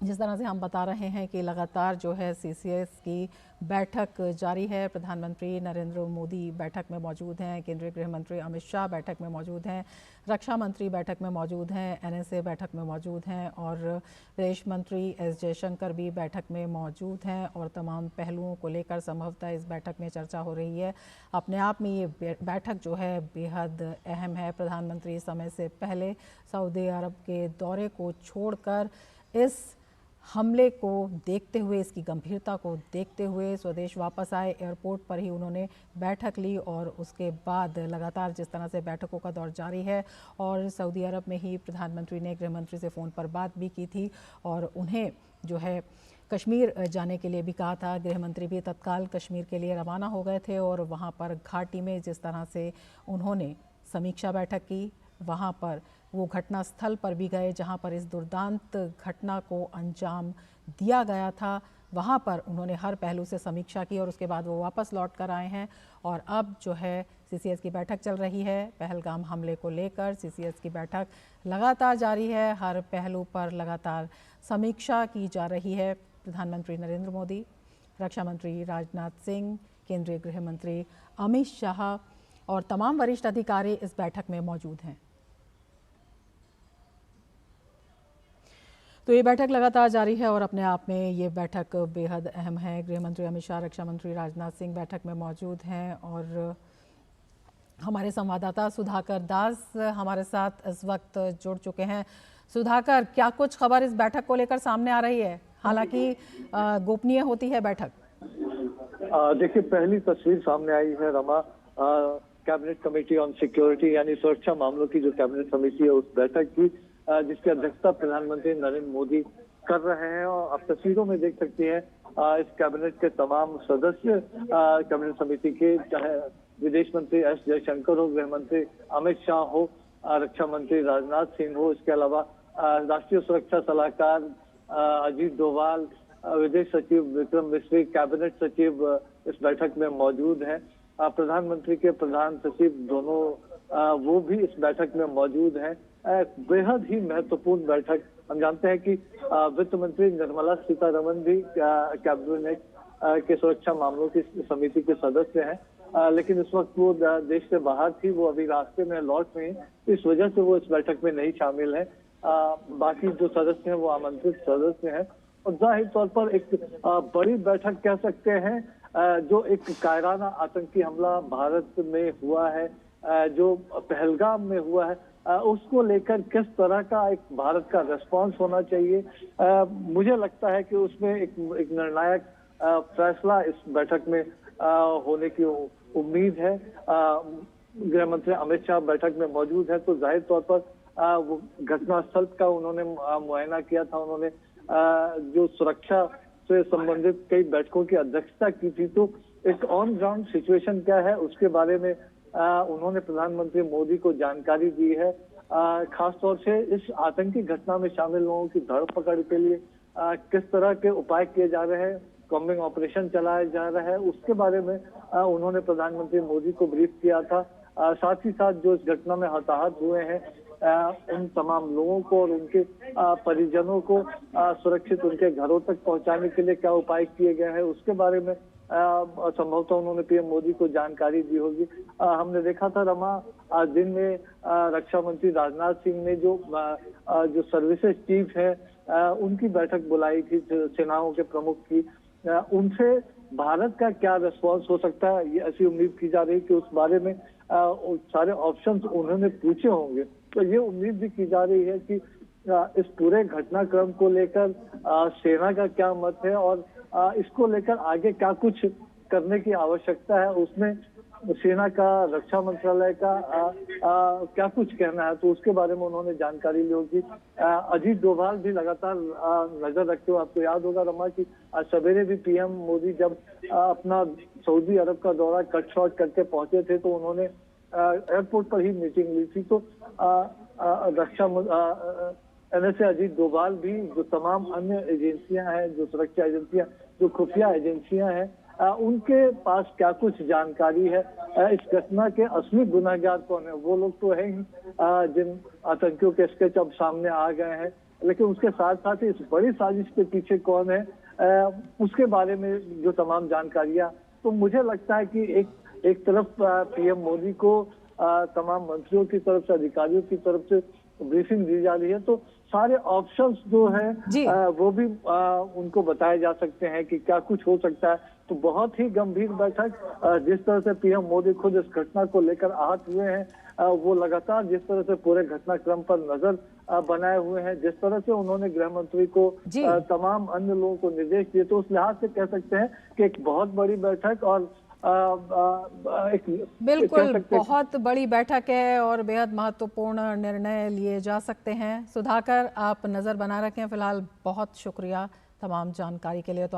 जिस तरह से हम बता रहे हैं कि लगातार जो है सीसीएस की बैठक जारी है। प्रधानमंत्री नरेंद्र मोदी बैठक में मौजूद हैं, केंद्रीय गृह मंत्री अमित शाह बैठक में मौजूद हैं, रक्षा मंत्री बैठक में मौजूद हैं, एनएसए बैठक में मौजूद हैं और विदेश मंत्री एस जयशंकर भी बैठक में मौजूद हैं और तमाम पहलुओं को लेकर संभवतः इस बैठक में चर्चा हो रही है। अपने आप में ये बैठक जो है बेहद अहम है। प्रधानमंत्री समय से पहले सऊदी अरब के दौरे को छोड़कर इस हमले को देखते हुए, इसकी गंभीरता को देखते हुए स्वदेश वापस आए। एयरपोर्ट पर ही उन्होंने बैठक ली और उसके बाद लगातार जिस तरह से बैठकों का दौर जारी है और सऊदी अरब में ही प्रधानमंत्री ने गृह मंत्री से फ़ोन पर बात भी की थी और उन्हें जो है कश्मीर जाने के लिए भी कहा था। गृह मंत्री भी तत्काल कश्मीर के लिए रवाना हो गए थे और वहाँ पर घाटी में जिस तरह से उन्होंने समीक्षा बैठक की, वहाँ पर वो घटना स्थल पर भी गए जहाँ पर इस दुर्दांत घटना को अंजाम दिया गया था। वहाँ पर उन्होंने हर पहलू से समीक्षा की और उसके बाद वो वापस लौट कर आए हैं और अब जो है सीसीएस की बैठक चल रही है। पहलगाम हमले को लेकर सीसीएस की बैठक लगातार जारी है, हर पहलू पर लगातार समीक्षा की जा रही है। प्रधानमंत्री नरेंद्र मोदी, रक्षा मंत्री राजनाथ सिंह, केंद्रीय गृह मंत्री अमित शाह और तमाम वरिष्ठ अधिकारी इस बैठक में मौजूद हैं। तो ये बैठक लगातार जारी है और अपने आप में ये बैठक बेहद अहम है। गृह मंत्री अमित शाह, रक्षा मंत्री राजनाथ सिंह बैठक में मौजूद हैं और हमारे संवाददाता सुधाकर दास हमारे साथ इस वक्त जुड़ चुके हैं। सुधाकर, क्या कुछ खबर इस बैठक को लेकर सामने आ रही है? हालांकि गोपनीय होती है बैठक। देखिए, पहली तस्वीर सामने आई है Rama, cabinet committee on security यानी सुरक्षा मामलों की जो कैबिनेट कमेटी है उस बैठक की, जिसकी अध्यक्षता प्रधानमंत्री नरेंद्र मोदी कर रहे हैं। और आप तस्वीरों में देख सकते हैं इस कैबिनेट के तमाम सदस्य, कैबिनेट समिति के, चाहे विदेश मंत्री एस जयशंकर हो, गृह मंत्री अमित शाह हो, रक्षा मंत्री राजनाथ सिंह हो, इसके अलावा राष्ट्रीय सुरक्षा सलाहकार अजीत डोभाल, विदेश सचिव विक्रम मिश्री, कैबिनेट सचिव इस बैठक में मौजूद हैं। प्रधानमंत्री के प्रधान सचिव दोनों वो भी इस बैठक में मौजूद हैं। बेहद ही महत्वपूर्ण बैठक। हम जानते हैं कि वित्त मंत्री निर्मला सीतारमण भी कैबिनेट के सुरक्षा मामलों की समिति के सदस्य हैं, लेकिन इस वक्त वो देश से बाहर थी, वो अभी रास्ते में लौट रही हैं, इस वजह से वो इस बैठक में नहीं शामिल है। बाकी जो सदस्य हैं वो आमंत्रित सदस्य हैं और जाहिर तौर पर एक बड़ी बैठक कह सकते हैं। जो एक कायराना आतंकी हमला भारत में हुआ है, जो पहलगाम में हुआ है, उसको लेकर किस तरह का एक भारत का रिस्पांस होना चाहिए, मुझे लगता है कि उसमें एक निर्णायक फैसला इस बैठक में होने की उम्मीद है। गृह मंत्री अमित शाह बैठक में मौजूद है, तो जाहिर तौर पर वो घटनास्थल का उन्होंने मुआयना किया था। उन्होंने जो सुरक्षा से संबंधित कई बैठकों की अध्यक्षता की थी, तो एक ऑन ग्राउंड सिचुएशन क्या है उसके बारे में उन्होंने प्रधानमंत्री मोदी को जानकारी दी है। खासतौर से इस आतंकी घटना में शामिल लोगों की धरपकड़ के लिए किस तरह के उपाय किए जा रहे हैं, कॉम्बिंग ऑपरेशन चलाया जा रहा है, उसके बारे में उन्होंने प्रधानमंत्री मोदी को ब्रीफ किया था। साथ ही साथ जो इस घटना में हताहत हुए हैं उन तमाम लोगों को और उनके परिजनों को सुरक्षित उनके घरों तक पहुंचाने के लिए क्या उपाय किए गए हैं उसके बारे में संभवतः उन्होंने पीएम मोदी को जानकारी दी होगी। हमने देखा था रमा, दिन में रक्षा मंत्री राजनाथ सिंह ने जो सर्विसेज चीफ है उनकी बैठक बुलाई थी सेनाओं के प्रमुख की। उनसे भारत का क्या रिस्पॉन्स हो सकता है, ये ऐसी उम्मीद की जा रही है कि उस बारे में सारे ऑप्शंस उन्होंने पूछे होंगे। तो ये उम्मीद भी की जा रही है कि इस पूरे घटनाक्रम को लेकर सेना का क्या मत है और इसको लेकर आगे क्या कुछ करने की आवश्यकता है, उसमें सेना का, रक्षा मंत्रालय का क्या कुछ कहना है, तो उसके बारे में उन्होंने जानकारी ली होगी। अजीत डोभाल भी लगातार नजर रखते हुए, आपको याद होगा रमा कि आज सवेरे भी पीएम मोदी जब अपना सऊदी अरब का दौरा कट शॉर्ट करके पहुंचे थे तो उन्होंने एयरपोर्ट पर ही मीटिंग ली थी। तो रक्षा एनएसए अजीत डोभाल भी, जो तमाम अन्य एजेंसियां हैं, जो सुरक्षा एजेंसियां, जो खुफिया एजेंसियां हैं, उनके पास क्या कुछ जानकारी है, इस घटना के असली गुनहगार कौन है, वो लोग तो है ही जिन आतंकियों के स्केच अब सामने आ गए हैं, लेकिन उसके साथ साथ इस बड़ी साजिश के पीछे कौन है उसके बारे में जो तमाम जानकारियां, तो मुझे लगता है कि एक तरफ पीएम मोदी को तमाम मंत्रियों की तरफ से, अधिकारियों की तरफ से ब्रीफिंग दी जा रही है, तो सारे ऑप्शंस जो है वो भी उनको बताए जा सकते हैं कि क्या कुछ हो सकता है। तो बहुत ही गंभीर बैठक, जिस तरह से पीएम मोदी खुद इस घटना को लेकर आहत हुए हैं, वो लगातार जिस तरह से पूरे घटनाक्रम पर नजर बनाए हुए हैं, जिस तरह से उन्होंने गृह मंत्री को तमाम अन्य लोगों को निर्देश दिए, तो उस लिहाज से कह सकते हैं कि एक बहुत बड़ी बैठक और बिल्कुल बहुत बड़ी बैठक है और बेहद महत्वपूर्ण निर्णय लिए जा सकते हैं। सुधाकर, आप नजर बना रखें। फिलहाल बहुत शुक्रिया तमाम जानकारी के लिए। तो